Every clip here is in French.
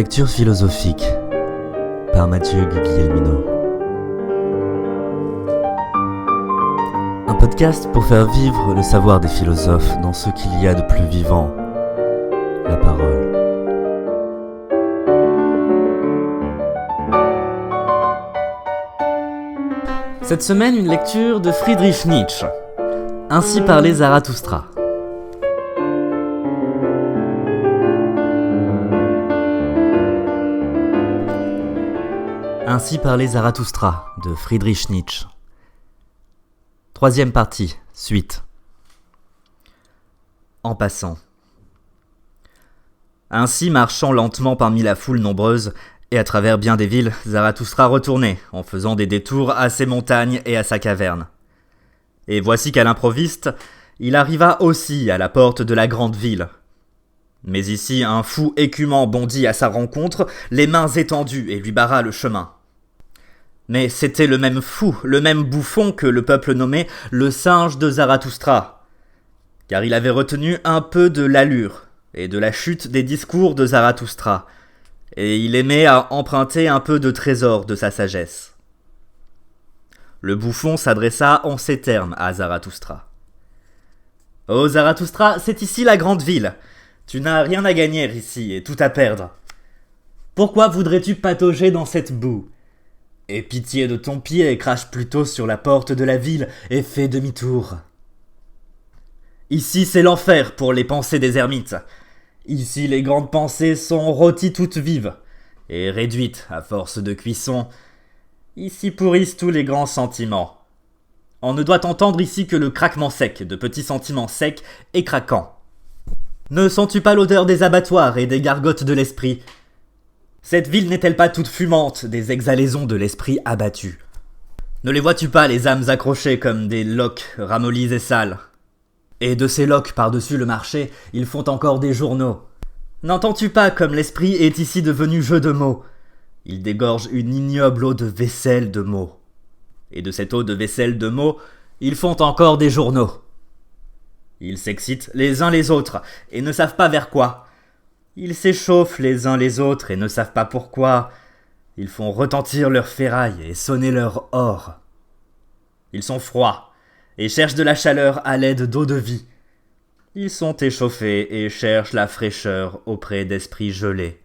lecture philosophique par Mathieu Guglielmino. Un podcast pour faire vivre le savoir des philosophes dans ce qu'il y a de plus vivant, la parole. Cette semaine, une lecture de Friedrich Nietzsche. Ainsi parlait Zarathustra. Ainsi parlait Zarathustra de Friedrich Nietzsche. Troisième partie, suite. En passant. Ainsi, marchant lentement parmi la foule nombreuse et à travers bien des villes, Zarathustra retournait en faisant des détours à ses montagnes et à sa caverne. Et voici qu'à l'improviste, il arriva aussi à la porte de la grande ville. Mais ici, un fou écumant bondit à sa rencontre, les mains étendues, et lui barra le chemin. Mais c'était le même fou, le même bouffon que le peuple nommait le singe de Zarathustra, car il avait retenu un peu de l'allure et de la chute des discours de Zarathustra, et il aimait à emprunter un peu de trésor de sa sagesse. Le bouffon s'adressa en ces termes à Zarathustra. « Oh Zarathustra, c'est ici la grande ville. Tu n'as rien à gagner ici et tout à perdre. Pourquoi voudrais-tu patauger dans cette boue ? Aie pitié de ton pied et crache plutôt sur la porte de la ville et fais demi-tour. Ici c'est l'enfer pour les pensées des ermites. Ici les grandes pensées sont rôties toutes vives et réduites à force de cuisson. Ici pourrissent tous les grands sentiments. On ne doit entendre ici que le craquement sec de petits sentiments secs et craquants. Ne sens-tu pas l'odeur des abattoirs et des gargotes de l'esprit ? Cette ville n'est-elle pas toute fumante des exhalaisons de l'esprit abattu ? Ne les vois-tu pas les âmes accrochées comme des loques ramollies et sales ? Et de ces loques par-dessus le marché, ils font encore des journaux. N'entends-tu pas comme l'esprit est ici devenu jeu de mots ? Il dégorge une ignoble eau de vaisselle de mots. Et de cette eau de vaisselle de mots, ils font encore des journaux. Ils s'excitent les uns les autres et ne savent pas vers quoi. Ils s'échauffent les uns les autres et ne savent pas pourquoi. Ils font retentir leurs ferrailles et sonner leur or. Ils sont froids et cherchent de la chaleur à l'aide d'eau de vie. Ils sont échauffés et cherchent la fraîcheur auprès d'esprits gelés.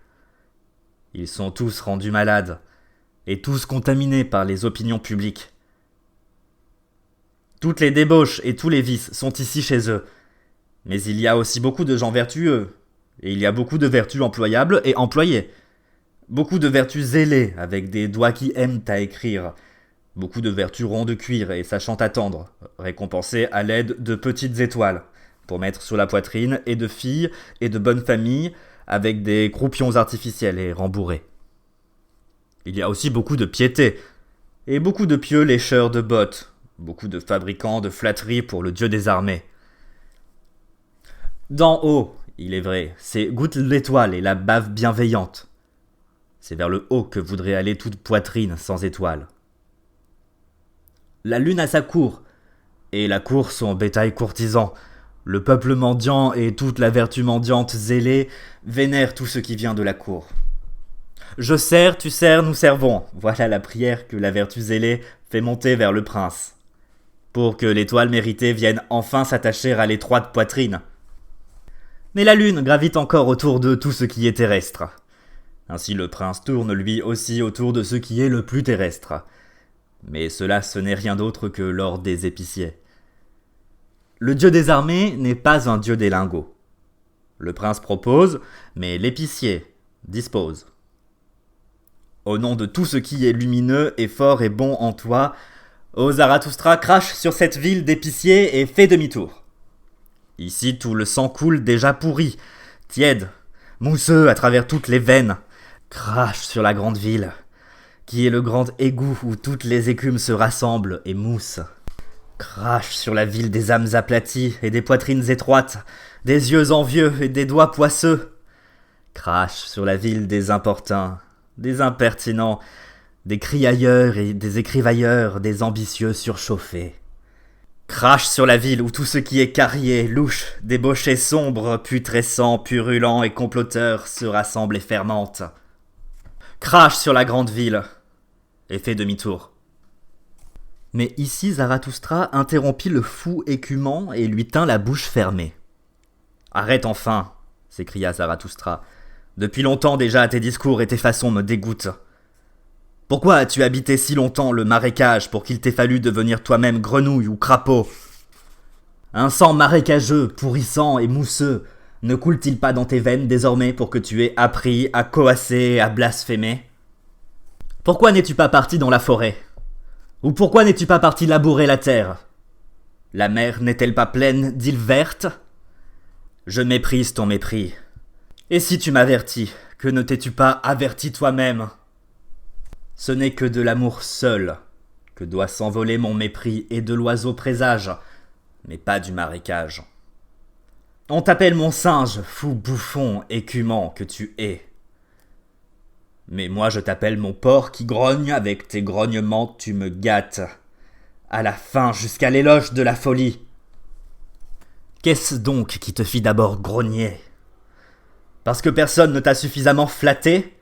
Ils sont tous rendus malades et tous contaminés par les opinions publiques. Toutes les débauches et tous les vices sont ici chez eux. Mais il y a aussi beaucoup de gens vertueux. Et il y a beaucoup de vertus employables et employées. Beaucoup de vertus zélées, avec des doigts qui aiment à écrire. Beaucoup de vertus ronds de cuir et sachant attendre, récompensées à l'aide de petites étoiles, pour mettre sur la poitrine, et de filles et de bonnes familles, avec des croupions artificiels et rembourrés. Il y a aussi beaucoup de piété, et beaucoup de pieux lécheurs de bottes, beaucoup de fabricants de flatteries pour le dieu des armées. D'en haut, il est vrai, c'est goutte l'étoile et la bave bienveillante. C'est vers le haut que voudrait aller toute poitrine sans étoile. La lune a sa cour, et la cour son bétail courtisan. Le peuple mendiant et toute la vertu mendiante zélée vénèrent tout ce qui vient de la cour. Je sers, tu sers, nous servons. Voilà la prière que la vertu zélée fait monter vers le prince, pour que l'étoile méritée vienne enfin s'attacher à l'étroite poitrine. Mais la lune gravite encore autour de tout ce qui est terrestre. Ainsi le prince tourne lui aussi autour de ce qui est le plus terrestre. Mais cela ce n'est rien d'autre que l'or des épiciers. Le dieu des armées n'est pas un dieu des lingots. Le prince propose, mais l'épicier dispose. Au nom de tout ce qui est lumineux et fort et bon en toi, ô Zarathustra, crache sur cette ville d'épiciers et fais demi-tour. Ici, tout le sang coule déjà pourri, tiède, mousseux à travers toutes les veines. Crache sur la grande ville, qui est le grand égout où toutes les écumes se rassemblent et moussent. Crache sur la ville des âmes aplaties et des poitrines étroites, des yeux envieux et des doigts poisseux. Crache sur la ville des importuns, des impertinents, des criailleurs et des écrivailleurs, des ambitieux surchauffés. Crache sur la ville où tout ce qui est carrier, louche, débauché, sombre, putrescent, purulent et comploteur se rassemble et fermente. crache sur la grande ville et fais demi-tour. » Mais ici Zarathustra interrompit le fou écumant et lui tint la bouche fermée. « Arrête enfin !» s'écria Zarathustra. « Depuis longtemps déjà tes discours et tes façons me dégoûtent. Pourquoi as-tu habité si longtemps le marécage pour qu'il t'ait fallu devenir toi-même grenouille ou crapaud ? Un sang marécageux, pourrissant et mousseux ne coule-t-il pas dans tes veines désormais pour que tu aies appris à coasser et à blasphémer ? Pourquoi n'es-tu pas parti dans la forêt ? Ou pourquoi n'es-tu pas parti labourer la terre ? La mer n'est-elle pas pleine d'îles vertes ? Je méprise ton mépris. Et si tu m'avertis, que ne t'es-tu pas averti toi-même ? Ce n'est que de l'amour seul que doit s'envoler mon mépris et de l'oiseau présage, mais pas du marécage. On t'appelle mon singe, fou bouffon, écumant que tu es. Mais moi je t'appelle mon porc qui grogne, avec tes grognements tu me gâtes. À la fin, jusqu'à l'éloge de la folie. Qu'est-ce donc qui te fit d'abord grogner ? Parce que personne ne t'a suffisamment flatté ?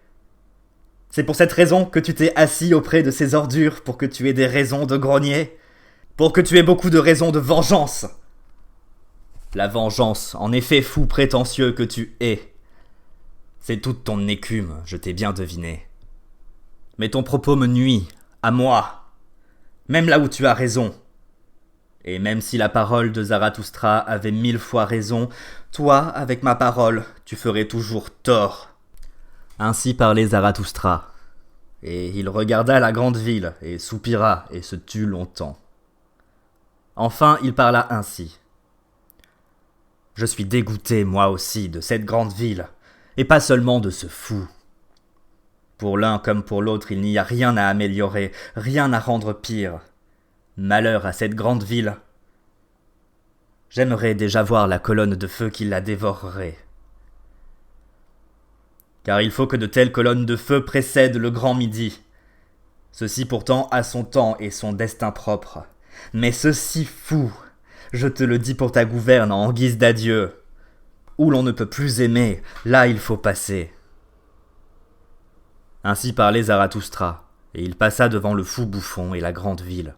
C'est pour cette raison que tu t'es assis auprès de ces ordures, pour que tu aies des raisons de grogner ? Pour que tu aies beaucoup de raisons de vengeance ? La vengeance, en effet, fou prétentieux que tu es. C'est toute ton écume, je t'ai bien deviné. Mais ton propos me nuit, à moi, même là où tu as raison. Et même si la parole de Zarathustra avait 1000 fois raison, toi, avec ma parole, tu ferais toujours tort. Ainsi parlait Zarathustra, et il regarda la grande ville, et soupira, et se tut longtemps. Enfin, il parla ainsi. Je suis dégoûté, moi aussi, de cette grande ville, et pas seulement de ce fou. Pour l'un comme pour l'autre, il n'y a rien à améliorer, rien à rendre pire. Malheur à cette grande ville. J'aimerais déjà voir la colonne de feu qui la dévorerait. Car il faut que de telles colonnes de feu précèdent le grand midi. Ceci pourtant a son temps et son destin propre. Mais ceci fou, je te le dis pour ta gouverne en guise d'adieu. Où l'on ne peut plus aimer, là il faut passer. Ainsi parlait Zarathustra, et il passa devant le fou bouffon et la grande ville.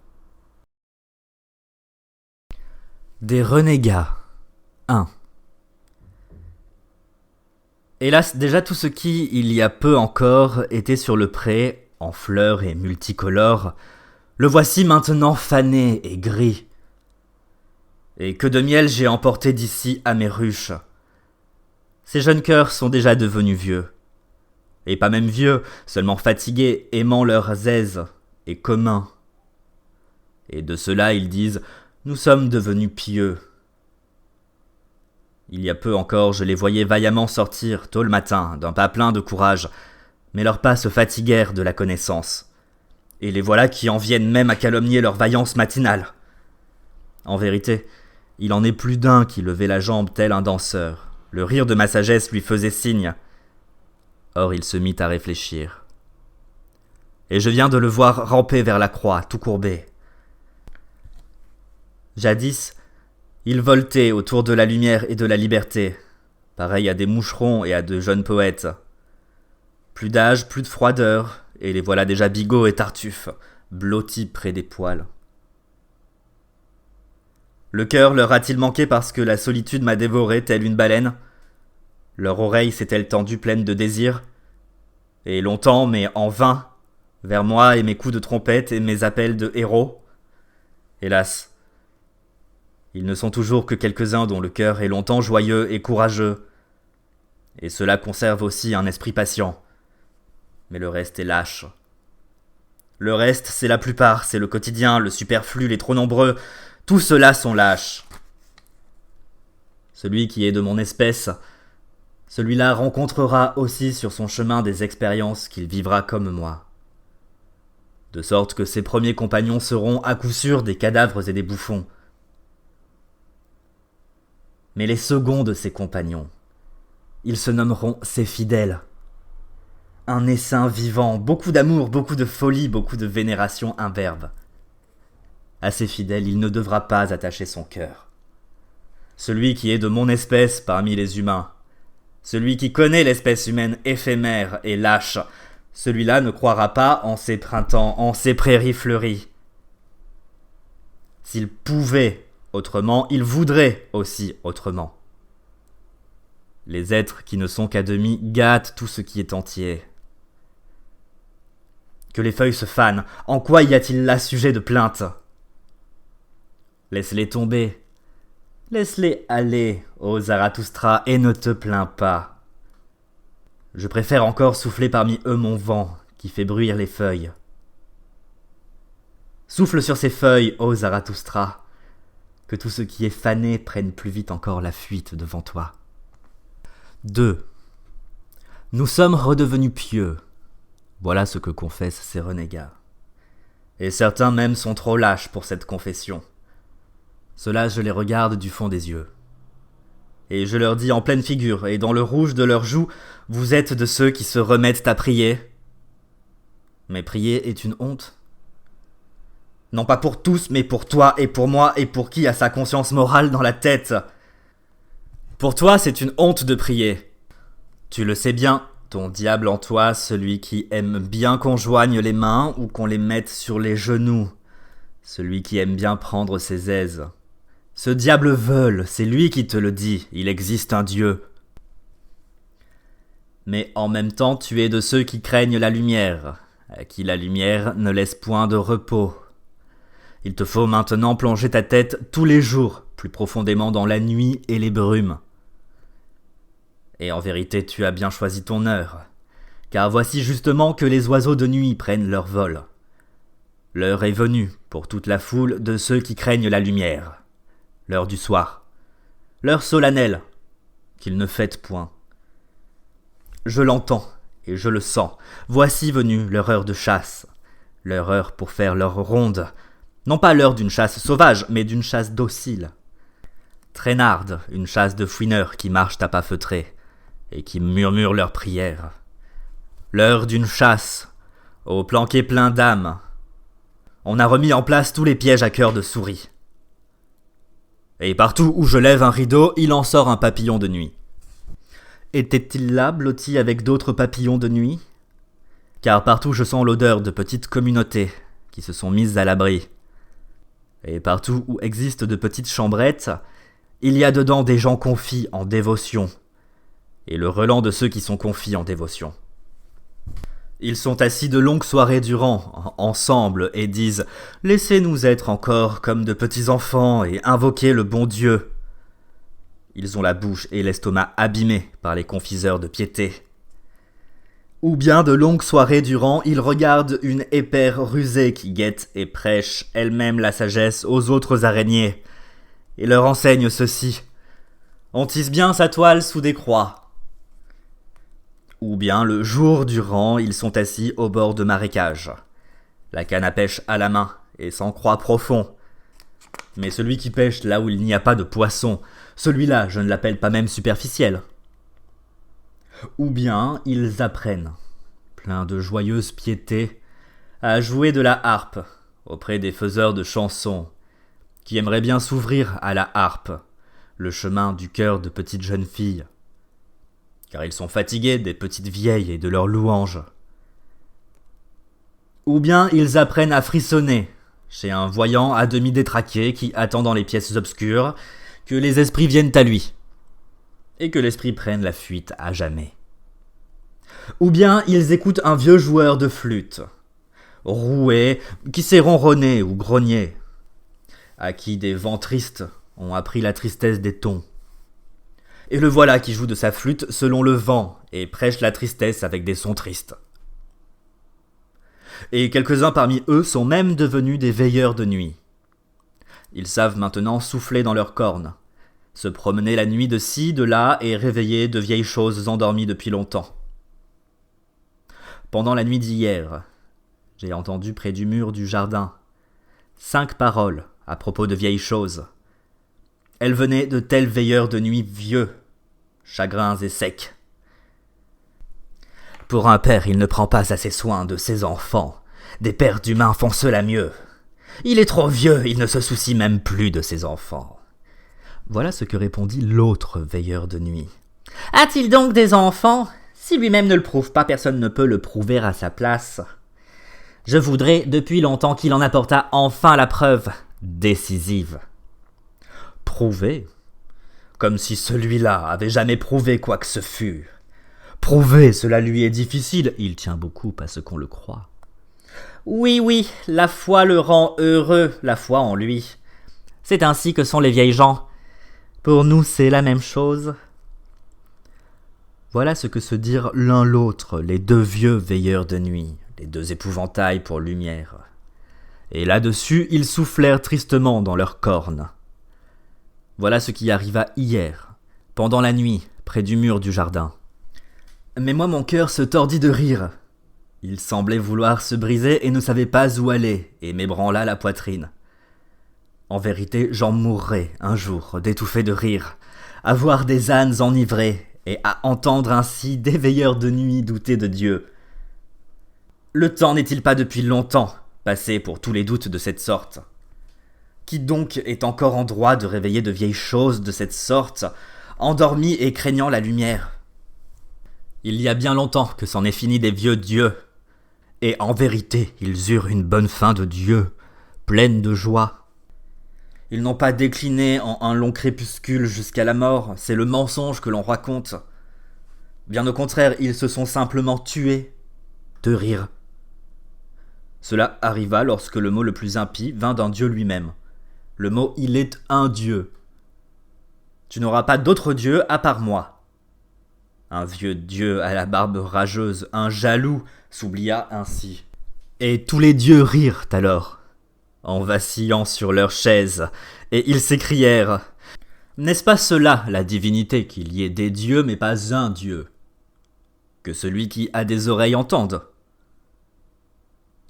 Des renégats. 1. Hélas, déjà tout ce qui, il y a peu encore, était sur le pré, en fleurs et multicolores, le voici maintenant fané et gris. Et que de miel j'ai emporté d'ici à mes ruches. Ces jeunes cœurs sont déjà devenus vieux. Et pas même vieux, seulement fatigués, aimant leurs aises et communs. Et de cela ils disent « Nous sommes devenus pieux ». Il y a peu encore, je les voyais vaillamment sortir, tôt le matin, d'un pas plein de courage, mais leurs pas se fatiguèrent de la connaissance. Et les voilà qui en viennent même à calomnier leur vaillance matinale. En vérité, il en est plus d'un qui levait la jambe tel un danseur. Le rire de ma sagesse lui faisait signe. Or il se mit à réfléchir. Et je viens de le voir ramper vers la croix, tout courbé. Jadis, il voltait autour de la lumière et de la liberté, pareil à des moucherons et à de jeunes poètes. Plus d'âge, plus de froideur, et les voilà déjà bigots et tartuffes, blottis près des poêles. Le cœur leur a-t-il manqué parce que la solitude m'a dévoré telle une baleine ? Leur oreille s'est-elle tendue pleine de désir ? Et longtemps, mais en vain, vers moi et mes coups de trompette et mes appels de héros ? Hélas, ils ne sont toujours que quelques-uns dont le cœur est longtemps joyeux et courageux. Et cela conserve aussi un esprit patient. Mais le reste est lâche. Le reste, c'est la plupart, c'est le quotidien, le superflu, les trop nombreux. Tous ceux-là sont lâches. Celui qui est de mon espèce, celui-là rencontrera aussi sur son chemin des expériences qu'il vivra comme moi. De sorte que ses premiers compagnons seront à coup sûr des cadavres et des bouffons. Mais les seconds de ses compagnons, ils se nommeront ses fidèles. Un essaim vivant, beaucoup d'amour, beaucoup de folie, beaucoup de vénération imberbe. À ses fidèles, il ne devra pas attacher son cœur. Celui qui est de mon espèce parmi les humains, celui qui connaît l'espèce humaine éphémère et lâche, Celui-là ne croira pas en ces printemps, en ces prairies fleuries. S'il pouvait autrement, il voudrait aussi autrement. Les êtres qui ne sont qu'à demi gâtent tout ce qui est entier. Que les feuilles se fanent, en quoi y a-t-il là sujet de plainte? Laisse-les tomber, laisse-les aller, ô Zarathustra, et ne te plains pas. Je préfère encore souffler parmi eux mon vent, qui fait bruire les feuilles. Souffle sur ces feuilles, ô Zarathustra, que tout ce qui est fané prenne plus vite encore la fuite devant toi. 2. Nous sommes redevenus pieux. Voilà ce que confessent ces renégats. Et certains même sont trop lâches pour cette confession. Ceux-là, je les regarde du fond des yeux. Et je leur dis en pleine figure, et dans le rouge de leurs joues, vous êtes de ceux qui se remettent à prier. Mais prier est une honte. Non pas pour tous, mais pour toi et pour moi, et pour qui a sa conscience morale dans la tête. Pour toi, c'est une honte de prier. Tu le sais bien, ton diable en toi, celui qui aime bien qu'on joigne les mains ou qu'on les mette sur les genoux, celui qui aime bien prendre ses aises. Ce diable veule, c'est lui qui te le dit, il existe un Dieu. Mais en même temps, tu es de ceux qui craignent la lumière, à qui la lumière ne laisse point de repos. Il te faut maintenant plonger ta tête tous les jours, plus profondément dans la nuit et les brumes. Et en vérité, tu as bien choisi ton heure, car voici justement que les oiseaux de nuit prennent leur vol. L'heure est venue, pour toute la foule de ceux qui craignent la lumière. L'heure du soir, l'heure solennelle, qu'ils ne fêtent point. Je l'entends, et je le sens, voici venue leur heure de chasse, leur heure pour faire leur ronde, non pas l'heure d'une chasse sauvage, mais d'une chasse docile. Traînarde, une chasse de fouineurs qui marchent à pas feutrés, et qui murmurent leurs prières. L'heure d'une chasse, au planquet plein d'âmes. On a remis en place tous les pièges à cœur de souris. Et partout où je lève un rideau, il en sort un papillon de nuit. Était-il là, blotti avec d'autres papillons de nuit? Car partout je sens l'odeur de petites communautés qui se sont mises à l'abri. Et partout où existent de petites chambrettes, il y a dedans des gens confits en dévotion, et le relent de ceux qui sont confits en dévotion. Ils sont assis de longues soirées durant, ensemble, et disent « Laissez-nous être encore comme de petits enfants et invoquer le bon Dieu ». Ils ont la bouche et l'estomac abîmés par les confiseurs de piété. Ou bien de longues soirées durant, ils regardent une épère rusée qui guette et prêche elle-même la sagesse aux autres araignées, et leur enseigne ceci. On tisse bien sa toile sous des croix. Ou bien le jour durant, ils sont assis au bord de marécages, la canne à pêche à la main et sans croix profond. Mais celui qui pêche là où il n'y a pas de poisson, celui-là je ne l'appelle pas même superficiel. Ou bien ils apprennent, pleins de joyeuse piété, à jouer de la harpe auprès des faiseurs de chansons, qui aimeraient bien s'ouvrir à la harpe, le chemin du cœur de petites jeunes filles, car ils sont fatigués des petites vieilles et de leurs louanges. Ou bien ils apprennent à frissonner chez un voyant à demi détraqué qui attend dans les pièces obscures que les esprits viennent à lui, et que l'esprit prenne la fuite à jamais. Ou bien ils écoutent un vieux joueur de flûte, roué, qui sait ronronner ou grogner, à qui des vents tristes ont appris la tristesse des tons. Et le voilà qui joue de sa flûte selon le vent et prêche la tristesse avec des sons tristes. Et quelques-uns parmi eux sont même devenus des veilleurs de nuit. Ils savent maintenant souffler dans leurs cornes, se promener la nuit de ci, de là et réveiller de vieilles choses endormies depuis longtemps. Pendant la nuit d'hier, j'ai entendu près du mur du jardin 5 paroles à propos de vieilles choses. Elles venaient de tels veilleurs de nuit vieux, chagrins et secs. Pour un père, il ne prend pas assez soin de ses enfants. Des pères d'humains font cela mieux. Il est trop vieux, il ne se soucie même plus de ses enfants. Voilà ce que répondit l'autre veilleur de nuit. A-t-il donc des enfants? Si lui-même ne le prouve pas, personne ne peut le prouver à sa place. Je voudrais depuis longtemps qu'il en apportât enfin la preuve décisive. Prouver ? Comme si celui-là avait jamais prouvé quoi que ce fût. Prouver, cela lui est difficile, il tient beaucoup à ce qu'on le croit. Oui, la foi le rend heureux, la foi en lui. C'est ainsi que sont les vieilles gens. Pour nous, c'est la même chose. Voilà ce que se dirent l'un l'autre, les deux vieux veilleurs de nuit, les deux épouvantails pour lumière. Et là-dessus, ils soufflèrent tristement dans leurs cornes. Voilà ce qui arriva hier, pendant la nuit, près du mur du jardin. Mais moi, mon cœur se tordit de rire. Il semblait vouloir se briser et ne savait pas où aller, et m'ébranla la poitrine. En vérité, j'en mourrais un jour d'étouffer de rire, à voir des ânes enivrés, et à entendre ainsi des veilleurs de nuit douter de Dieu. Le temps n'est-il pas depuis longtemps passé pour tous les doutes de cette sorte ? Qui donc est encore en droit de réveiller de vieilles choses de cette sorte, endormies et craignant la lumière ? Il y a bien longtemps que c'en est fini des vieux dieux, et en vérité ils eurent une bonne fin de Dieu, pleine de joie. Ils n'ont pas décliné en un long crépuscule jusqu'à la mort, c'est le mensonge que l'on raconte. Bien au contraire, ils se sont simplement tués de rire. Cela arriva lorsque le mot le plus impie vint d'un dieu lui-même. Le mot « il est un dieu ». Tu n'auras pas d'autre dieu à part moi. Un vieux dieu à la barbe rageuse, un jaloux, s'oublia ainsi. Et tous les dieux rirent alors, en vacillant sur leurs chaises, et ils s'écrièrent « N'est-ce pas cela, la divinité, qu'il y ait des dieux, mais pas un dieu ? Que celui qui a des oreilles entende ?»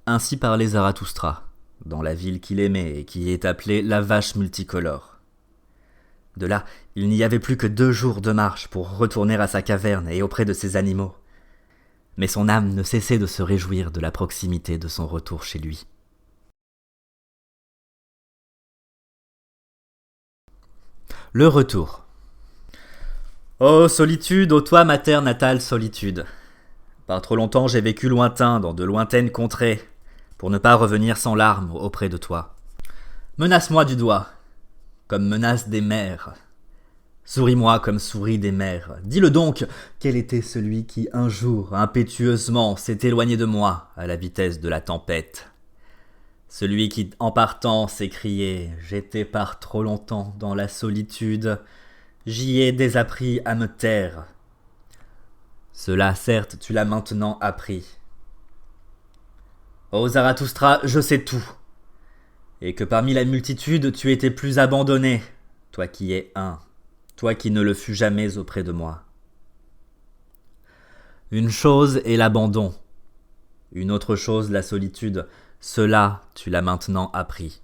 Ainsi parlait Zarathustra, dans la ville qu'il aimait et qui est appelée la vache multicolore. De là, il n'y avait plus que 2 jours de marche pour retourner à sa caverne et auprès de ses animaux. Mais son âme ne cessait de se réjouir de la proximité de son retour chez lui. Le retour. Ô solitude, ô toi ma terre natale solitude. Par trop longtemps j'ai vécu lointain dans de lointaines contrées, pour ne pas revenir sans larmes auprès de toi. Menace-moi du doigt, comme menace des mers. Souris-moi comme souris des mers. Dis-le donc, quel était celui qui un jour, impétueusement, s'est éloigné de moi à la vitesse de la tempête ? Celui qui, en partant, s'écriait « J'étais par trop longtemps dans la solitude, j'y ai désappris à me taire. » Cela, certes, tu l'as maintenant appris. Ô Zarathustra, je sais tout, et que parmi la multitude, tu étais plus abandonné, toi qui es un, toi qui ne le fus jamais auprès de moi. Une chose est l'abandon, une autre chose la solitude. Cela, tu l'as maintenant appris.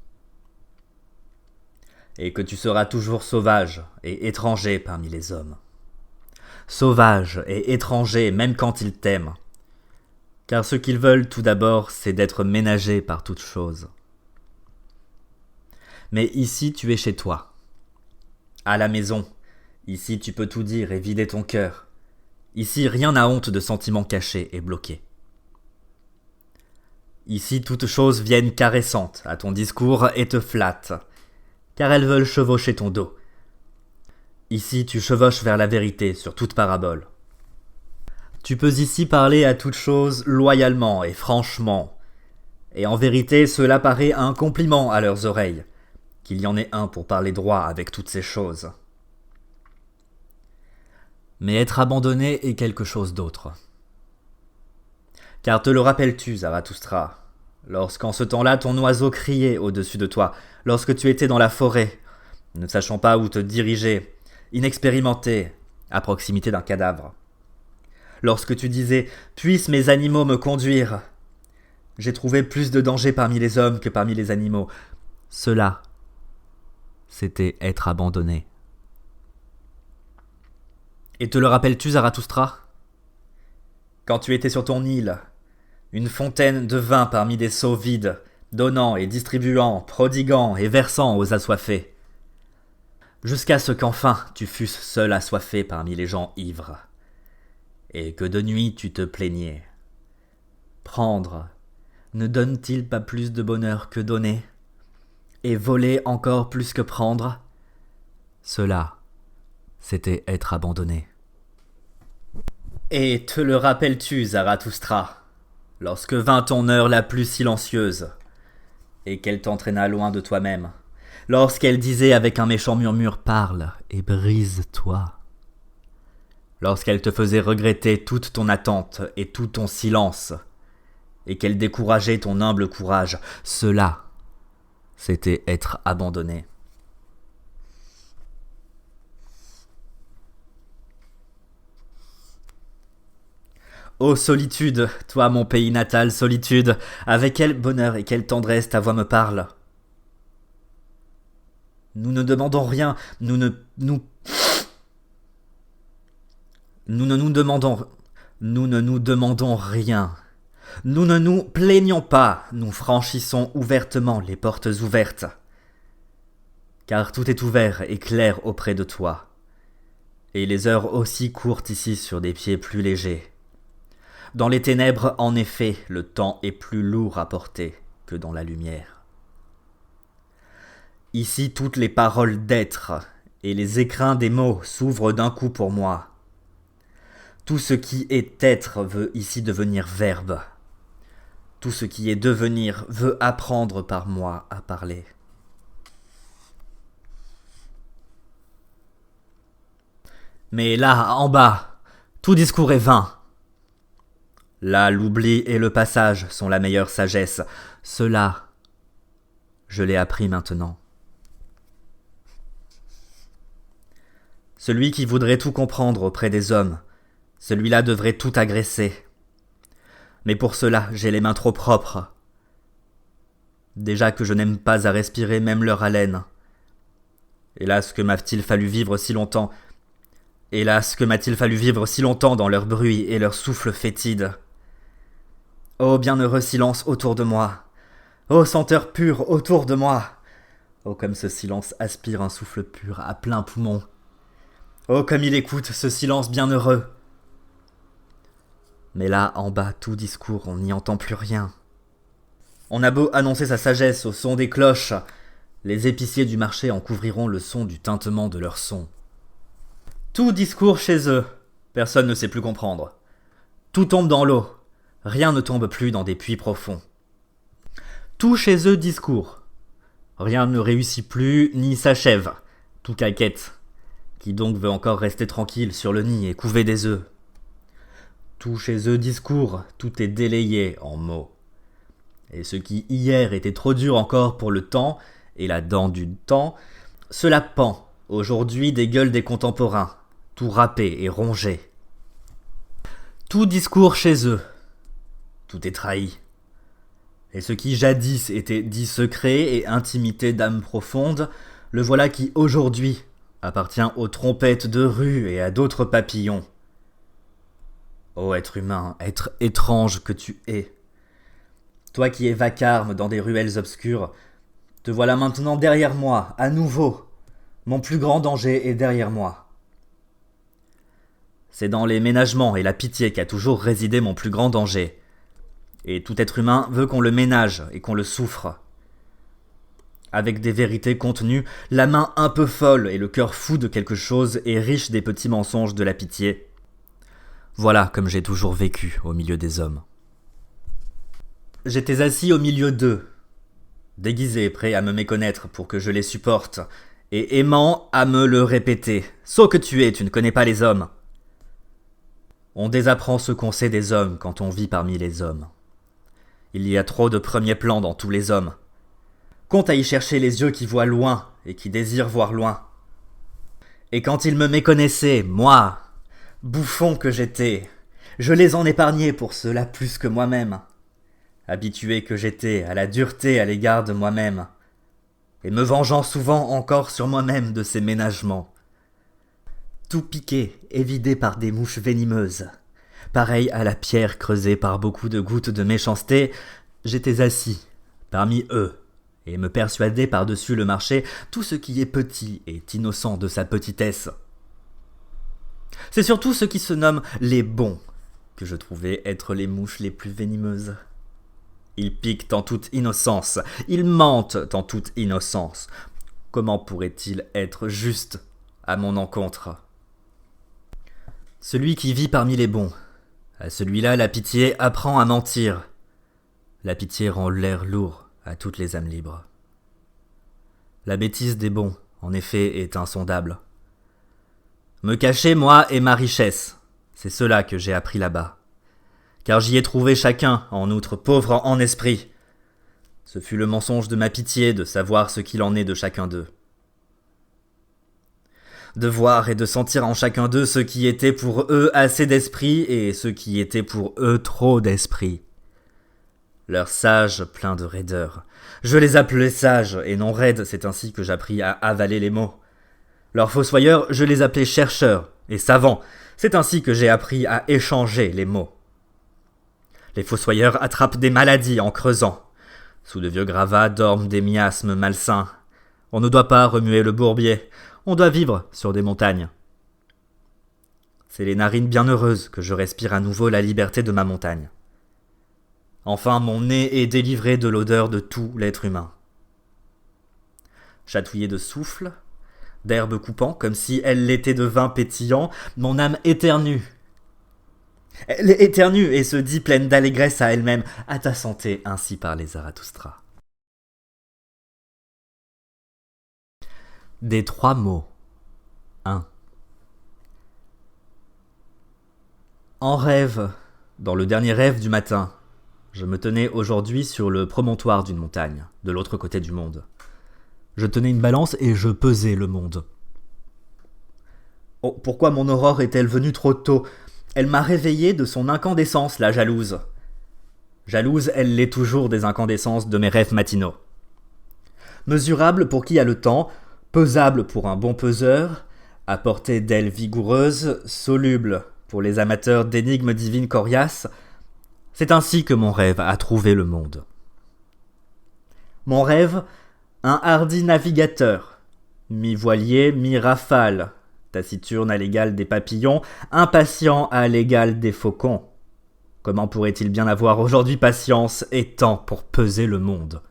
Et que tu seras toujours sauvage et étranger parmi les hommes. Sauvage et étranger même quand ils t'aiment. Car ce qu'ils veulent tout d'abord, c'est d'être ménagés par toute chose. Mais ici, tu es chez toi. À la maison, ici tu peux tout dire et vider ton cœur. Ici, rien n'a honte de sentiments cachés et bloqués. Ici, toutes choses viennent caressantes à ton discours et te flattent, car elles veulent chevaucher ton dos. Ici, tu chevauches vers la vérité sur toute parabole. Tu peux ici parler à toutes choses loyalement et franchement, et en vérité, cela paraît un compliment à leurs oreilles, qu'il y en ait un pour parler droit avec toutes ces choses. Mais être abandonné est quelque chose d'autre. Car te le rappelles-tu, Zarathustra, lorsqu'en ce temps-là ton oiseau criait au-dessus de toi, lorsque tu étais dans la forêt, ne sachant pas où te diriger, inexpérimenté, à proximité d'un cadavre. Lorsque tu disais « Puissent mes animaux me conduire ?» J'ai trouvé plus de danger parmi les hommes que parmi les animaux. Cela, c'était être abandonné. Et te le rappelles-tu, Zarathustra ? Quand tu étais sur ton île, une fontaine de vin parmi des seaux vides, donnant et distribuant, prodiguant et versant aux assoiffés, jusqu'à ce qu'enfin tu fusses seul assoiffé parmi les gens ivres. et que de nuit tu te plaignais. Prendre ne donne-t-il pas plus de bonheur que donner? Et voler encore plus que prendre? Cela, c'était être abandonné. Et te le rappelles-tu, Zarathustra, lorsque vint ton heure la plus silencieuse, et qu'elle t'entraîna loin de toi-même, lorsqu'elle disait avec un méchant murmure « Parle et brise-toi », lorsqu'elle te faisait regretter toute ton attente et tout ton silence, et qu'elle décourageait ton humble courage, cela, c'était être abandonné. Ô solitude, toi mon pays natal, solitude, avec quel bonheur et quelle tendresse ta voix me parle. Nous ne demandons rien, nous ne nous demandons rien. Nous ne nous plaignons pas, nous franchissons ouvertement les portes ouvertes. Car tout est ouvert et clair auprès de toi. Et les heures aussi courent ici sur des pieds plus légers. Dans les ténèbres, en effet, le temps est plus lourd à porter que dans la lumière. Ici, toutes les paroles d'être et les écrins des mots s'ouvrent d'un coup pour moi. Tout ce qui est être veut ici devenir verbe. Tout ce qui est devenir veut apprendre par moi à parler. Mais là, en bas, tout discours est vain. Là, l'oubli et le passage sont la meilleure sagesse. Cela, je l'ai appris maintenant. Celui qui voudrait tout comprendre auprès des hommes, celui-là devrait tout agresser. Mais pour cela, j'ai les mains trop propres. Déjà que je n'aime pas à respirer même leur haleine. Hélas, que m'a-t-il fallu vivre si longtemps. Hélas, que m'a-t-il fallu vivre si longtemps dans leur bruit et leur souffle fétide. Ô bienheureux silence autour de moi. Ô senteur pure autour de moi. Oh, comme ce silence aspire un souffle pur à plein poumon. Oh, comme il écoute ce silence bienheureux. Mais là, en bas, tout discours, on n'y entend plus rien. On a beau annoncer sa sagesse au son des cloches, les épiciers du marché en couvriront le son du tintement de leur son. Tout discours chez eux, personne ne sait plus comprendre. Tout tombe dans l'eau, rien ne tombe plus dans des puits profonds. Tout chez eux discours, rien ne réussit plus ni s'achève, tout caquette. Qui donc veut encore rester tranquille sur le nid et couver des œufs? Tout chez eux discours, tout est délayé en mots. Et ce qui hier était trop dur encore pour le temps, et la dent du temps, cela pend, aujourd'hui des gueules des contemporains, tout râpé et rongé. Tout discours chez eux, tout est trahi. Et ce qui jadis était dit secret et intimité d'âme profonde, le voilà qui aujourd'hui appartient aux trompettes de rue et à d'autres papillons. Ô être humain, être étrange que tu es. Toi qui es vacarme dans des ruelles obscures, te voilà maintenant derrière moi, à nouveau. Mon plus grand danger est derrière moi. C'est dans les ménagements et la pitié qu'a toujours résidé mon plus grand danger. Et tout être humain veut qu'on le ménage et qu'on le souffre. Avec des vérités contenues, la main un peu folle et le cœur fou de quelque chose et riche des petits mensonges de la pitié. Voilà comme j'ai toujours vécu au milieu des hommes. J'étais assis au milieu d'eux, déguisé, prêt à me méconnaître pour que je les supporte, et aimant à me le répéter. Sot que tu es, tu ne connais pas les hommes. On désapprend ce qu'on sait des hommes quand on vit parmi les hommes. Il y a trop de premier plan dans tous les hommes. Compte à y chercher les yeux qui voient loin et qui désirent voir loin. Et quand ils me méconnaissaient, moi, bouffon que j'étais, je les en épargnais pour cela plus que moi-même. Habitué que j'étais à la dureté à l'égard de moi-même, et me vengeant souvent encore sur moi-même de ces ménagements. Tout piqué et vidé par des mouches venimeuses. Pareil à la pierre creusée par beaucoup de gouttes de méchanceté, j'étais assis, parmi eux, et me persuadais par-dessus le marché tout ce qui est petit et innocent de sa petitesse. C'est surtout ceux qui se nomment les bons que je trouvais être les mouches les plus venimeuses. Ils piquent en toute innocence, ils mentent en toute innocence. Comment pourrait-il être juste à mon encontre ? Celui qui vit parmi les bons, à celui-là la pitié apprend à mentir. La pitié rend l'air lourd à toutes les âmes libres. La bêtise des bons, en effet, est insondable. Me cacher, moi, et ma richesse, c'est cela que j'ai appris là-bas. Car j'y ai trouvé chacun, en outre pauvre en esprit. Ce fut le mensonge de ma pitié de savoir ce qu'il en est de chacun d'eux. De voir et de sentir en chacun d'eux ce qui était pour eux assez d'esprit et ce qui était pour eux trop d'esprit. Leurs sages pleins de raideur. Je les appelais sages et non raides, c'est ainsi que j'appris à avaler les mots. Leurs fossoyeurs, je les appelais chercheurs et savants, c'est ainsi que j'ai appris à échanger les mots. Les fossoyeurs attrapent des maladies en creusant. Sous de vieux gravats dorment des miasmes malsains. On ne doit pas remuer le bourbier, on doit vivre sur des montagnes. C'est les narines bienheureuses que je respire à nouveau la liberté de ma montagne. Enfin, mon nez est délivré de l'odeur de tout l'être humain. Chatouillé de souffle, d'herbes coupant, comme si elle l'était de vin pétillant, mon âme éternue. Elle éternue et se dit pleine d'allégresse à elle-même. À ta santé, ainsi parlait Zarathustra. Des 3 mots. 1. En rêve, dans le dernier rêve du matin, je me tenais aujourd'hui sur le promontoire d'une montagne, de l'autre côté du monde. Je tenais une balance et je pesais le monde. Oh, pourquoi mon aurore est-elle venue trop tôt ? Elle m'a réveillé de son incandescence, la jalouse. Jalouse, elle l'est toujours des incandescences de mes rêves matinaux. Mesurable pour qui a le temps, pesable pour un bon peseur, à portée d'ailes vigoureuses, soluble pour les amateurs d'énigmes divines coriaces, c'est ainsi que mon rêve a trouvé le monde. Mon rêve, un hardi navigateur, mi-voilier, mi-rafale, taciturne à l'égal des papillons, impatient à l'égal des faucons. Comment pourrait-il bien avoir aujourd'hui patience et temps pour peser le monde ?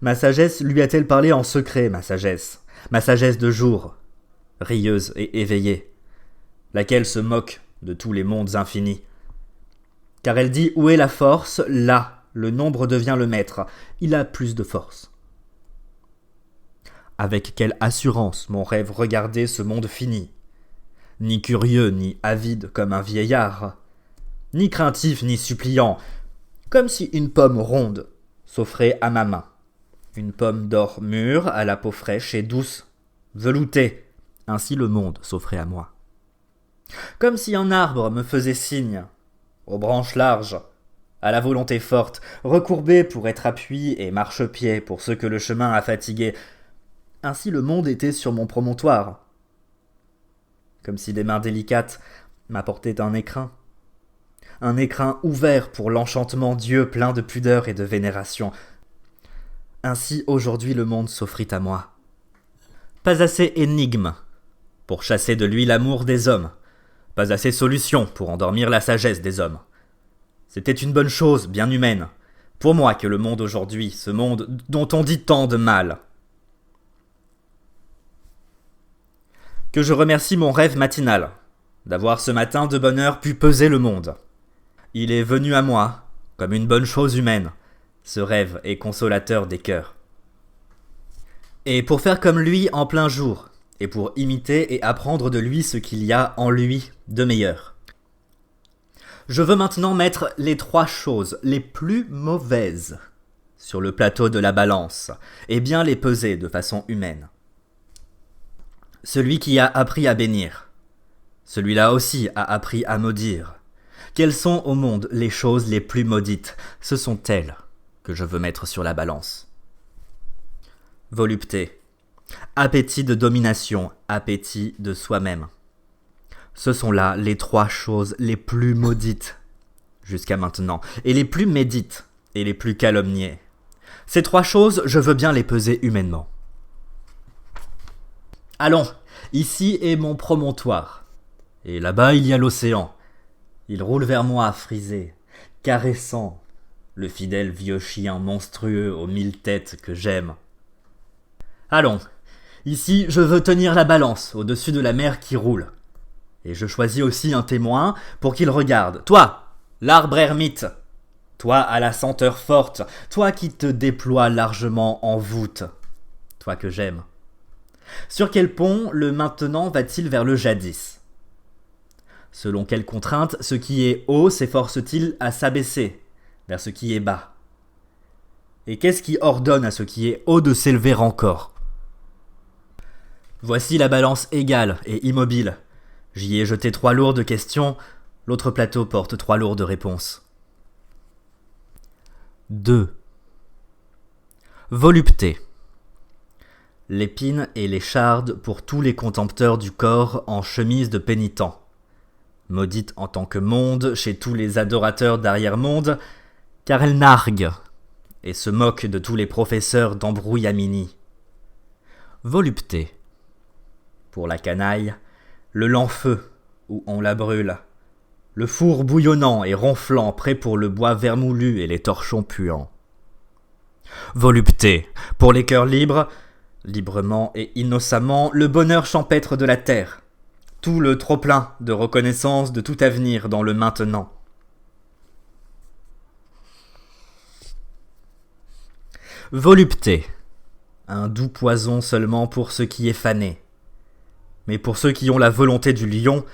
Ma sagesse lui a-t-elle parlé en secret, ma sagesse de jour, rieuse et éveillée, laquelle se moque de tous les mondes infinis. Car elle dit où est la force, là, le nombre devient le maître, il a plus de force. Avec quelle assurance mon rêve regardait ce monde fini, ni curieux ni avide comme un vieillard, ni craintif ni suppliant, comme si une pomme ronde s'offrait à ma main. Une pomme d'or mûre, à la peau fraîche et douce, veloutée, ainsi le monde s'offrait à moi. Comme si un arbre me faisait signe, aux branches larges, à la volonté forte, recourbé pour être appui et marchepied pour ceux que le chemin a fatigués. Ainsi le monde était sur mon promontoire. Comme si des mains délicates m'apportaient un écrin ouvert pour l'enchantement Dieu plein de pudeur et de vénération. Ainsi aujourd'hui le monde s'offrit à moi. Pas assez énigme pour chasser de lui l'amour des hommes, pas assez solution pour endormir la sagesse des hommes. C'était une bonne chose, bien humaine, pour moi que le monde aujourd'hui, ce monde dont on dit tant de mal. Que je remercie mon rêve matinal, d'avoir ce matin de bonne heure pu peser le monde. Il est venu à moi, comme une bonne chose humaine, ce rêve est consolateur des cœurs. Et pour faire comme lui en plein jour, et pour imiter et apprendre de lui ce qu'il y a en lui de meilleur. Je veux maintenant mettre les 3 choses les plus mauvaises sur le plateau de la balance, et bien les peser de façon humaine. Celui qui a appris à bénir, celui-là aussi a appris à maudire. Quelles sont au monde les choses les plus maudites ? Ce sont elles que je veux mettre sur la balance. Volupté, appétit de domination, appétit de soi-même. Ce sont là les 3 choses les plus maudites jusqu'à maintenant, et les plus médites, et les plus calomniées. Ces 3 choses, je veux bien les peser humainement. Allons, Ici est mon promontoire. Et là-bas, il y a l'océan. Il roule vers moi, frisé, caressant, le fidèle vieux chien monstrueux aux 1000 têtes que j'aime. Allons, ici, je veux tenir la balance au-dessus de la mer qui roule. Et je choisis aussi un témoin pour qu'il regarde. Toi, l'arbre ermite. Toi à la senteur forte. Toi qui te déploies largement en voûte. Toi que j'aime. Sur quel pont le maintenant va-t-il vers le jadis ? Selon quelles contraintes ce qui est haut s'efforce-t-il à s'abaisser vers ce qui est bas ? Et qu'est-ce qui ordonne à ce qui est haut de s'élever encore ? Voici la balance égale et immobile. J'y ai jeté 3 lourdes questions, l'autre plateau porte 3 lourdes réponses. 2. Volupté. L'épine et l'écharde pour tous les contempteurs du corps en chemise de pénitent. Maudite en tant que monde chez tous les adorateurs d'arrière-monde, car elle nargue et se moque de tous les professeurs d'embrouillamini. Volupté. Pour la canaille, le lent feu où on la brûle, le four bouillonnant et ronflant prêt pour le bois vermoulu et les torchons puants. Volupté. Pour les cœurs libres, librement et innocemment, le bonheur champêtre de la terre, tout le trop-plein de reconnaissance de tout avenir dans le maintenant. Volupté, un doux poison seulement pour ce qui est fané. Mais pour ceux qui ont la volonté du lion,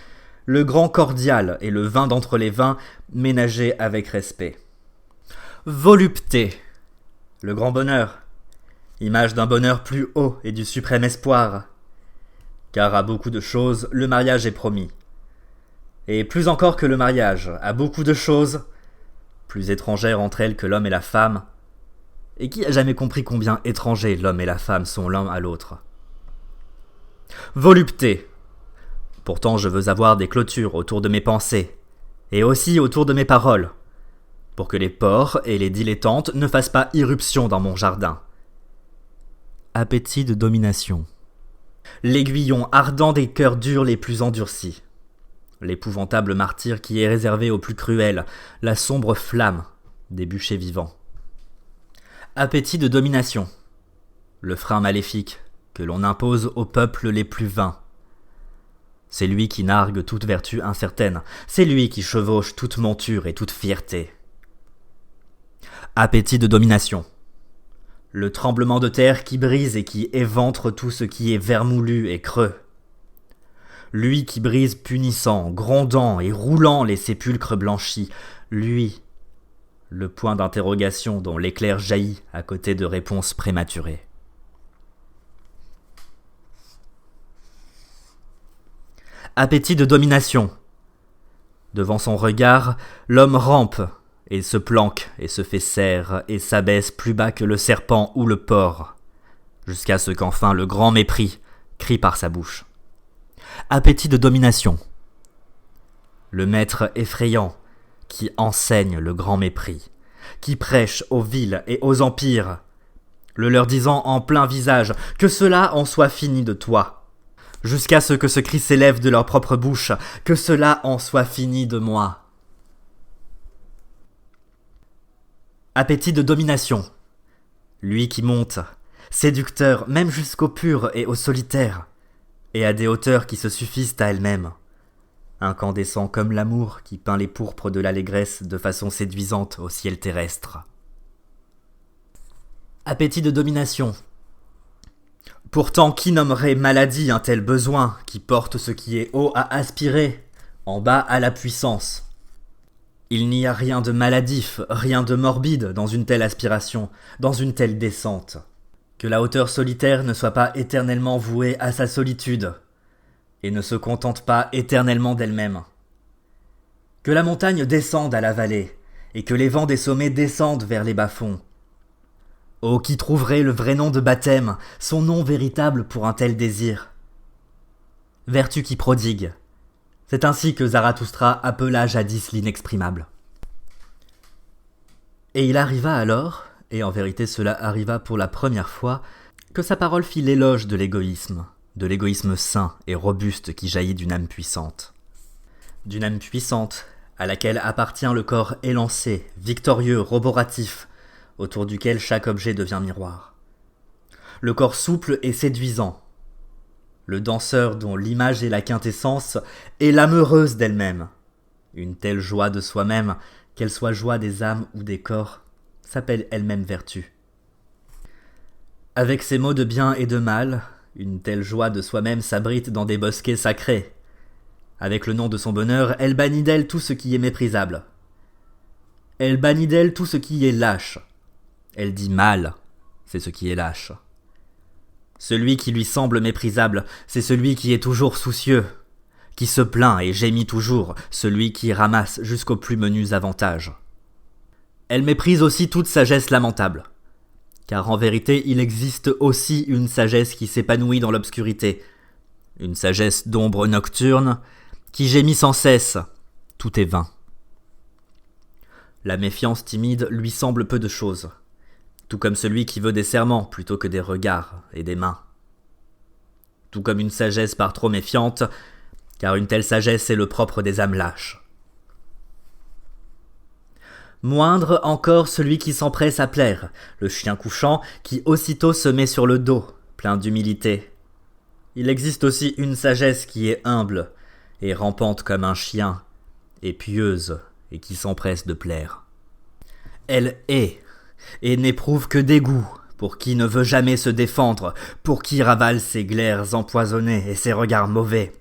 le grand cordial et le vin d'entre les vins ménagés avec respect. Volupté, le grand bonheur, image d'un bonheur plus haut et du suprême espoir. Car à beaucoup de choses, le mariage est promis. Et plus encore que le mariage, à beaucoup de choses, plus étrangères entre elles que l'homme et la femme. Et qui a jamais compris combien étrangers l'homme et la femme sont l'un à l'autre ? Volupté. Pourtant je veux avoir des clôtures autour de mes pensées, et aussi autour de mes paroles, pour que les porcs et les dilettantes ne fassent pas irruption dans mon jardin. Appétit de domination. L'aiguillon ardent des cœurs durs les plus endurcis. L'épouvantable martyr qui est réservé aux plus cruels, la sombre flamme des bûchers vivants. Appétit de domination. Le frein maléfique que l'on impose aux peuples les plus vains. C'est lui qui nargue toute vertu incertaine, c'est lui qui chevauche toute monture et toute fierté. Appétit de domination. Le tremblement de terre qui brise et qui éventre tout ce qui est vermoulu et creux. Lui qui brise punissant, grondant et roulant les sépulcres blanchis, lui, le point d'interrogation dont l'éclair jaillit à côté de réponses prématurées. Appétit de domination. Devant son regard, l'homme rampe, et se planque, et se fait serre, et s'abaisse plus bas que le serpent ou le porc, jusqu'à ce qu'enfin le grand mépris crie par sa bouche. Appétit de domination. Le maître effrayant, qui enseigne le grand mépris, qui prêche aux villes et aux empires, le leur disant en plein visage que cela en soit fini de toi, jusqu'à ce que ce cri s'élève de leur propre bouche, que cela en soit fini de moi. Appétit de domination. Lui qui monte, séducteur même jusqu'au pur et au solitaire, et à des hauteurs qui se suffisent à elles-mêmes. Incandescent comme l'amour qui peint les pourpres de l'allégresse de façon séduisante au ciel terrestre. Appétit de domination. Pourtant, qui nommerait maladie un tel besoin qui porte ce qui est haut à aspirer, en bas à la puissance ? Il n'y a rien de maladif, rien de morbide dans une telle aspiration, dans une telle descente. Que la hauteur solitaire ne soit pas éternellement vouée à sa solitude, et ne se contente pas éternellement d'elle-même. Que la montagne descende à la vallée, et que les vents des sommets descendent vers les bas-fonds. Oh, qui trouverait le vrai nom de baptême, son nom véritable pour un tel désir ? Vertu qui prodigue. C'est ainsi que Zarathustra appela jadis l'inexprimable. Et il arriva alors, et en vérité cela arriva pour la première fois, que sa parole fit l'éloge de l'égoïsme, de l'égoïsme sain et robuste qui jaillit d'une âme puissante. D'une âme puissante à laquelle appartient le corps élancé, victorieux, roboratif, autour duquel chaque objet devient miroir. Le corps souple et séduisant, le danseur dont l'image est la quintessence et l'âme heureuse d'elle-même. Une telle joie de soi-même, qu'elle soit joie des âmes ou des corps, s'appelle elle-même vertu. Avec ses mots de bien et de mal, une telle joie de soi-même s'abrite dans des bosquets sacrés. Avec le nom de son bonheur, elle bannit d'elle tout ce qui est méprisable. Elle bannit d'elle tout ce qui est lâche. Elle dit mal, c'est ce qui est lâche. Celui qui lui semble méprisable, c'est celui qui est toujours soucieux, qui se plaint et gémit toujours, celui qui ramasse jusqu'aux plus menus avantages. Elle méprise aussi toute sagesse lamentable, car en vérité il existe aussi une sagesse qui s'épanouit dans l'obscurité, une sagesse d'ombre nocturne qui gémit sans cesse, tout est vain. La méfiance timide lui semble peu de choses, tout comme celui qui veut des serments plutôt que des regards et des mains. Tout comme une sagesse par trop méfiante, car une telle sagesse est le propre des âmes lâches. Moindre encore celui qui s'empresse à plaire, le chien couchant qui aussitôt se met sur le dos, plein d'humilité. Il existe aussi une sagesse qui est humble, et rampante comme un chien, et pieuse, et qui s'empresse de plaire. Elle est, et n'éprouve que dégoût, pour qui ne veut jamais se défendre, pour qui ravale ses glaires empoisonnés et ses regards mauvais,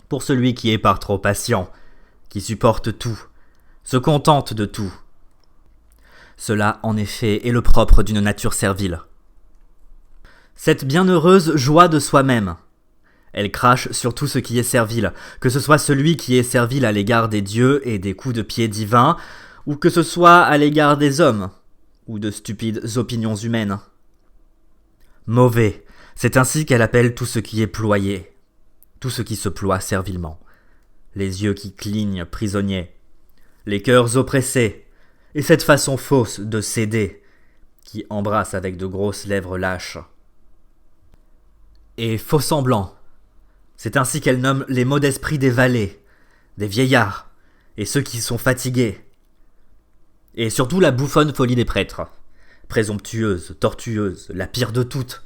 pour celui qui est par trop patient, qui supporte tout, se contente de tout. Cela, en effet, est le propre d'une nature servile. Cette bienheureuse joie de soi-même, elle crache sur tout ce qui est servile, que ce soit celui qui est servile à l'égard des dieux et des coups de pied divins, ou que ce soit à l'égard des hommes, ou de stupides opinions humaines. Mauvais, c'est ainsi qu'elle appelle tout ce qui est ployé, tout ce qui se ploie servilement, les yeux qui clignent prisonniers, les cœurs oppressés, et cette façon fausse de céder, qui embrasse avec de grosses lèvres lâches. Et faux semblant, c'est ainsi qu'elle nomme les maux d'esprit des valets, des vieillards, et ceux qui sont fatigués. Et surtout la bouffonne folie des prêtres, présomptueuse, tortueuse, la pire de toutes.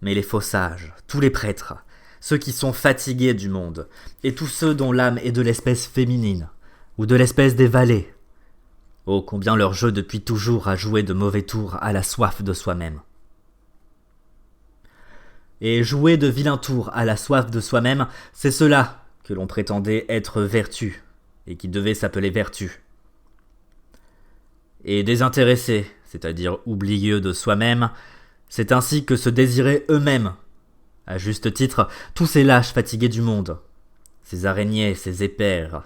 Mais les faux sages, tous les prêtres, ceux qui sont fatigués du monde, et tous ceux dont l'âme est de l'espèce féminine, ou de l'espèce des valets. Oh, combien leur jeu depuis toujours a joué de mauvais tours à la soif de soi-même. Et jouer de vilains tours à la soif de soi-même, c'est cela que l'on prétendait être vertu, et qui devait s'appeler vertu. Et désintéressés, c'est-à-dire oublieux de soi-même, c'est ainsi que se désiraient eux-mêmes, à juste titre, tous ces lâches fatigués du monde, ces araignées, ces épères.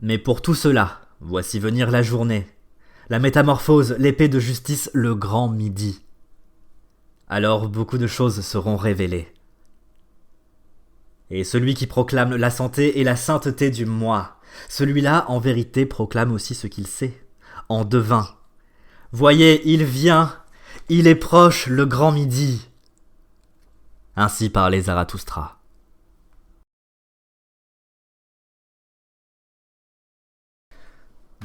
Mais pour tout cela, voici venir la journée, la métamorphose, l'épée de justice, le grand midi. Alors beaucoup de choses seront révélées. Et celui qui proclame la santé et la sainteté du moi, celui-là en vérité proclame aussi ce qu'il sait, en devin. Voyez, il vient, il est proche, le grand midi. Ainsi parlait Zarathustra.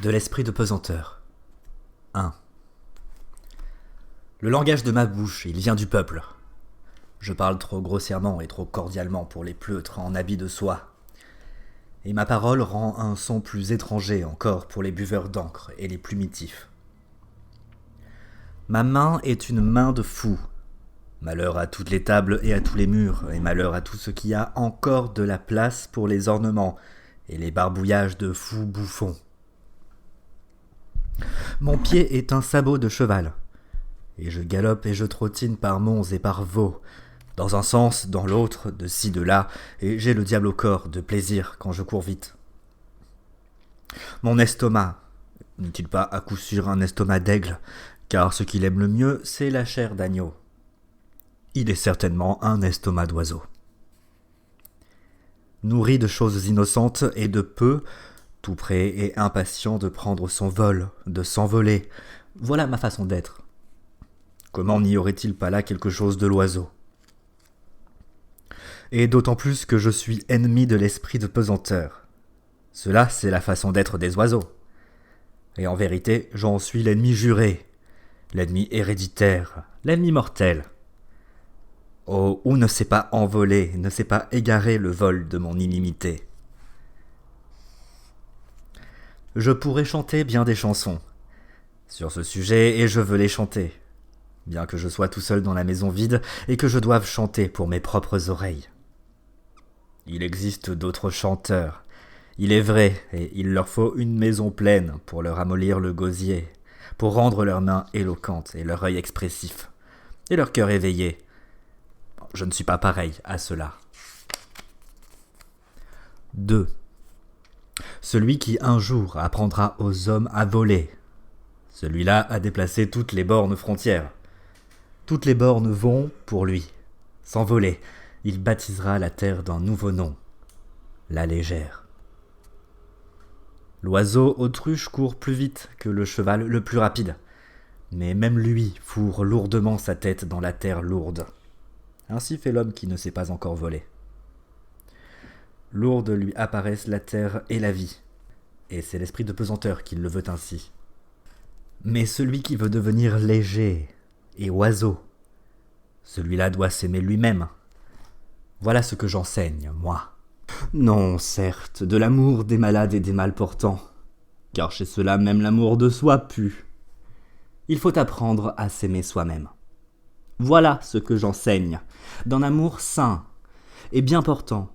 De l'esprit de pesanteur. 1. Le langage de ma bouche, il vient du peuple. Je parle trop grossièrement et trop cordialement pour les pleutres en habit de soie. Et ma parole rend un son plus étranger encore pour les buveurs d'encre et les plumitifs. Ma main est une main de fou. Malheur à toutes les tables et à tous les murs, et malheur à tout ce qui a encore de la place pour les ornements et les barbouillages de fous bouffons. Mon pied est un sabot de cheval, et je galope et je trottine par monts et par vaux, dans un sens, dans l'autre, de ci, de là, et j'ai le diable au corps de plaisir quand je cours vite. Mon estomac, n'est-il pas à coup sûr un estomac d'aigle, car ce qu'il aime le mieux, c'est la chair d'agneau. Il est certainement un estomac d'oiseau. Nourri de choses innocentes et de peu, tout prêt et impatient de prendre son vol, de s'envoler, voilà ma façon d'être. Comment n'y aurait-il pas là quelque chose de l'oiseau ? Et d'autant plus que je suis ennemi de l'esprit de pesanteur. Cela, c'est la façon d'être des oiseaux. Et en vérité, j'en suis l'ennemi juré, l'ennemi héréditaire, l'ennemi mortel. Oh, où ne s'est pas envolé, ne s'est pas égaré le vol de mon inimité. Je pourrais chanter bien des chansons sur ce sujet et je veux les chanter, bien que je sois tout seul dans la maison vide et que je doive chanter pour mes propres oreilles. Il existe d'autres chanteurs, il est vrai, et il leur faut une maison pleine pour leur amollir le gosier, pour rendre leurs mains éloquentes et leur œil expressif, et leur cœur éveillé. Je ne suis pas pareil à cela. 2. Celui qui un jour apprendra aux hommes à voler. Celui-là a déplacé toutes les bornes frontières. Toutes les bornes vont pour lui. S'envoler, il baptisera la terre d'un nouveau nom. La légère. L'oiseau autruche court plus vite que le cheval le plus rapide. Mais même lui fourre lourdement sa tête dans la terre lourde. Ainsi fait l'homme qui ne sait pas encore voler. Lourdes lui apparaissent la terre et la vie, et c'est l'esprit de pesanteur qui le veut ainsi. Mais celui qui veut devenir léger et oiseau, celui-là doit s'aimer lui-même. Voilà ce que j'enseigne, moi. Non, certes, de l'amour des malades et des mal portants, car chez ceux-là même l'amour de soi pue. Il faut apprendre à s'aimer soi-même. Voilà ce que j'enseigne, d'un amour sain et bien portant,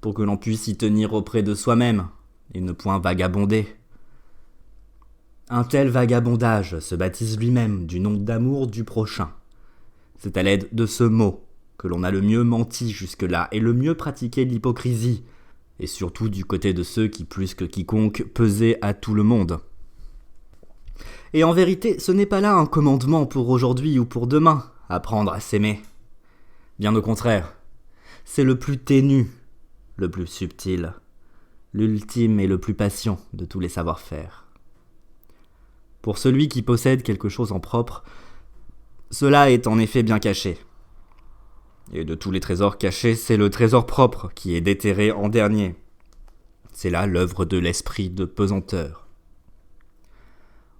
pour que l'on puisse y tenir auprès de soi-même, et ne point vagabonder. Un tel vagabondage se baptise lui-même du nom d'amour du prochain. C'est à l'aide de ce mot que l'on a le mieux menti jusque-là, et le mieux pratiqué l'hypocrisie, et surtout du côté de ceux qui, plus que quiconque, pesaient à tout le monde. Et en vérité, ce n'est pas là un commandement pour aujourd'hui ou pour demain, apprendre à s'aimer. Bien au contraire, c'est le plus ténu, le plus subtil, l'ultime et le plus patient de tous les savoir-faire. Pour celui qui possède quelque chose en propre, cela est en effet bien caché. Et de tous les trésors cachés, c'est le trésor propre qui est déterré en dernier. C'est là l'œuvre de l'esprit de pesanteur.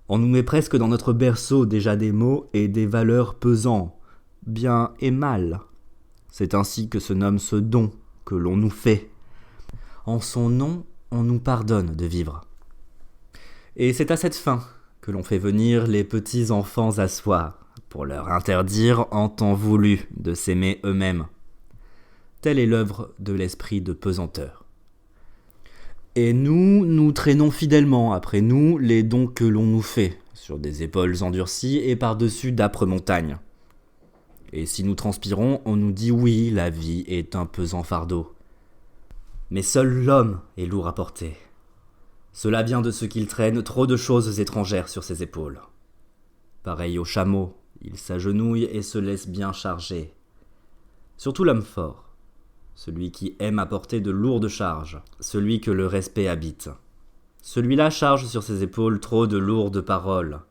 On nous met presque dans notre berceau déjà des mots et des valeurs pesants, bien et mal. C'est ainsi que se nomme ce don que l'on nous fait. En son nom, on nous pardonne de vivre. Et c'est à cette fin que l'on fait venir les petits enfants à soi, pour leur interdire en temps voulu de s'aimer eux-mêmes. Telle est l'œuvre de l'esprit de pesanteur. Et nous traînons fidèlement après nous les dons que l'on nous fait, sur des épaules endurcies et par-dessus d'âpres montagnes. Et si nous transpirons, on nous dit oui, la vie est un pesant fardeau. Mais seul l'homme est lourd à porter. Cela vient de ce qu'il traîne trop de choses étrangères sur ses épaules. Pareil au chameau, il s'agenouille et se laisse bien charger. Surtout l'homme fort, celui qui aime apporter de lourdes charges, celui que le respect habite. Celui-là charge sur ses épaules trop de lourdes paroles,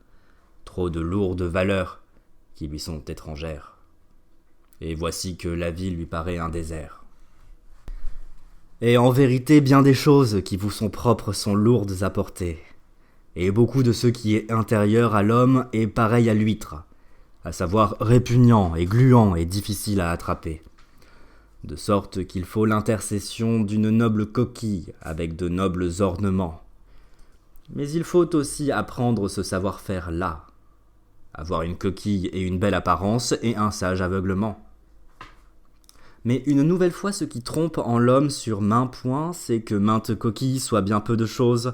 trop de lourdes valeurs qui lui sont étrangères. Et voici que la vie lui paraît un désert. Et en vérité, bien des choses qui vous sont propres sont lourdes à porter. Et beaucoup de ce qui est intérieur à l'homme est pareil à l'huître, à savoir répugnant et gluant et difficile à attraper. De sorte qu'il faut l'intercession d'une noble coquille avec de nobles ornements. Mais il faut aussi apprendre ce savoir-faire-là. Avoir une coquille et une belle apparence et un sage aveuglement. Mais une nouvelle fois, ce qui trompe en l'homme sur maint point, c'est que mainte coquille soit bien peu de choses,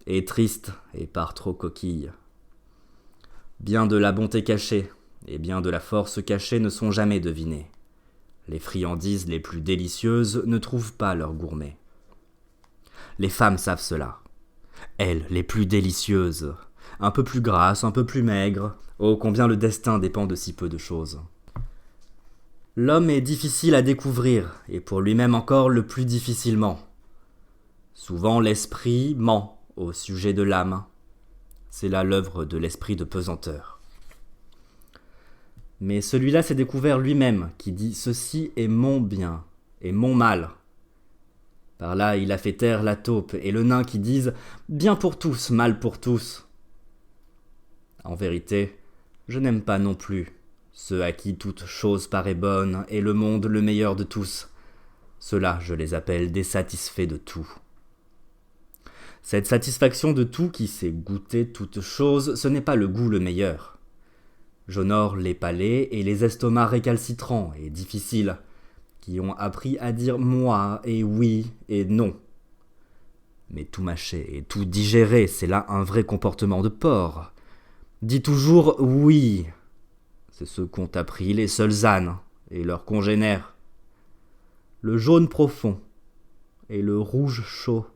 et triste et par trop coquille. Bien de la bonté cachée, et bien de la force cachée ne sont jamais devinées. Les friandises les plus délicieuses ne trouvent pas leur gourmet. Les femmes savent cela. Elles, les plus délicieuses, un peu plus grasses, un peu plus maigres, oh combien le destin dépend de si peu de choses. L'homme est difficile à découvrir, et pour lui-même encore le plus difficilement. Souvent l'esprit ment au sujet de l'âme. C'est là l'œuvre de l'esprit de pesanteur. Mais celui-là s'est découvert lui-même, qui dit « Ceci est mon bien, et mon mal. Par là, il a fait taire la taupe et le nain qui disent « bien pour tous, mal pour tous ». En vérité, je n'aime pas non plus ceux à qui toute chose paraît bonne et le monde le meilleur de tous. Ceux-là, je les appelle des satisfaits de tout. Cette satisfaction de tout qui sait goûter toute chose, ce n'est pas le goût le meilleur. J'honore les palais et les estomacs récalcitrants et difficiles, qui ont appris à dire moi et oui et non. Mais tout mâcher et tout digérer, c'est là un vrai comportement de porc. Dis toujours oui. C'est ce qu'ont appris les seuls ânes et leurs congénères. Le jaune profond et le rouge chaud.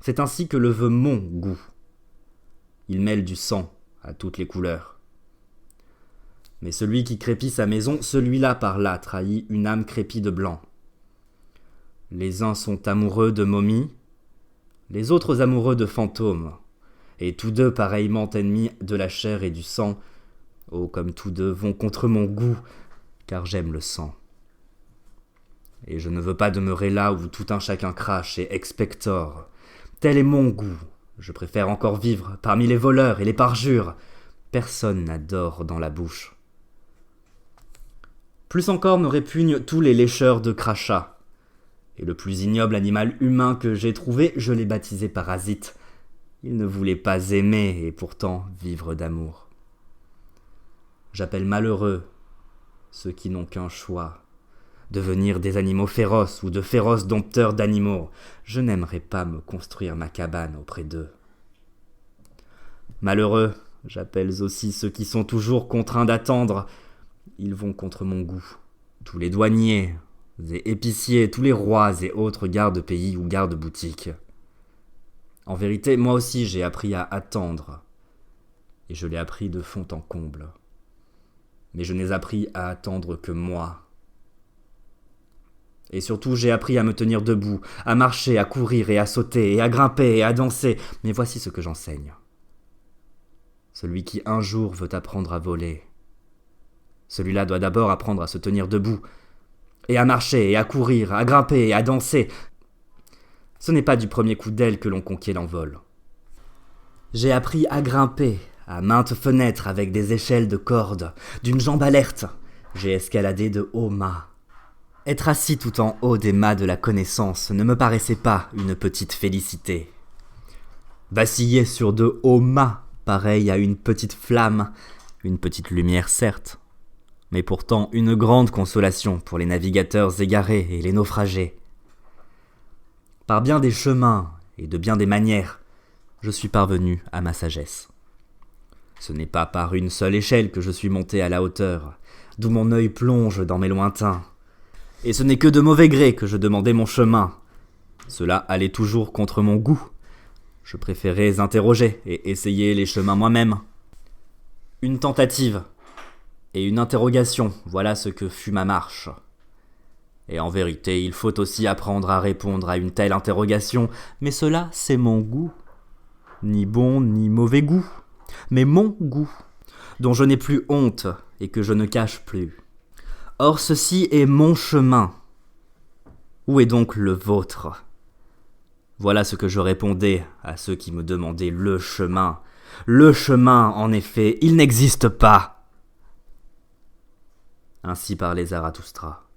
C'est ainsi que le veut mon goût. Il mêle du sang à toutes les couleurs. Mais celui qui crépit sa maison, celui-là par là trahit une âme crépie de blanc. Les uns sont amoureux de momies, les autres amoureux de fantômes, et tous deux pareillement ennemis de la chair et du sang. Oh, comme tous deux vont contre mon goût, car j'aime le sang. Et je ne veux pas demeurer là où tout un chacun crache et expectore. Tel est mon goût. Je préfère encore vivre parmi les voleurs et les parjures. Personne n'adore dans la bouche. Plus encore me répugnent tous les lécheurs de crachats. Et le plus ignoble animal humain que j'ai trouvé, je l'ai baptisé parasite. Il ne voulait pas aimer et pourtant vivre d'amour. J'appelle malheureux ceux qui n'ont qu'un choix. Devenir des animaux féroces ou de féroces dompteurs d'animaux. Je n'aimerais pas me construire ma cabane auprès d'eux. Malheureux, j'appelle aussi ceux qui sont toujours contraints d'attendre. Ils vont contre mon goût. Tous les douaniers et épiciers, tous les rois et autres gardes-pays ou gardes-boutiques. En vérité, moi aussi j'ai appris à attendre. Et je l'ai appris de fond en comble. Mais je n'ai appris à attendre que moi. Et surtout, j'ai appris à me tenir debout, à marcher, à courir et à sauter, et à grimper et à danser. Mais voici ce que j'enseigne. Celui qui un jour veut apprendre à voler, celui-là doit d'abord apprendre à se tenir debout, et à marcher, et à courir, à grimper et à danser. Ce n'est pas du premier coup d'aile que l'on conquiert l'envol. J'ai appris à grimper, à maintes fenêtres avec des échelles de cordes, d'une jambe alerte. J'ai escaladé de hauts mâts. Être assis tout en haut des mâts de la connaissance ne me paraissait pas une petite félicité. Vaciller sur de hauts mâts, pareil à une petite flamme, une petite lumière certes, mais pourtant une grande consolation pour les navigateurs égarés et les naufragés. Par bien des chemins et de bien des manières, je suis parvenu à ma sagesse. Ce n'est pas par une seule échelle que je suis monté à la hauteur, d'où mon œil plonge dans mes lointains. Et ce n'est que de mauvais gré que je demandais mon chemin. Cela allait toujours contre mon goût. Je préférais interroger et essayer les chemins moi-même. Une tentative et une interrogation, voilà ce que fut ma marche. Et en vérité, il faut aussi apprendre à répondre à une telle interrogation, mais cela, c'est mon goût. Ni bon ni mauvais goût, mais mon goût, dont je n'ai plus honte et que je ne cache plus. Or ceci est mon chemin. Où est donc le vôtre ? Voilà ce que je répondais à ceux qui me demandaient le chemin. Le chemin, en effet, il n'existe pas. Ainsi parlait Zarathustra.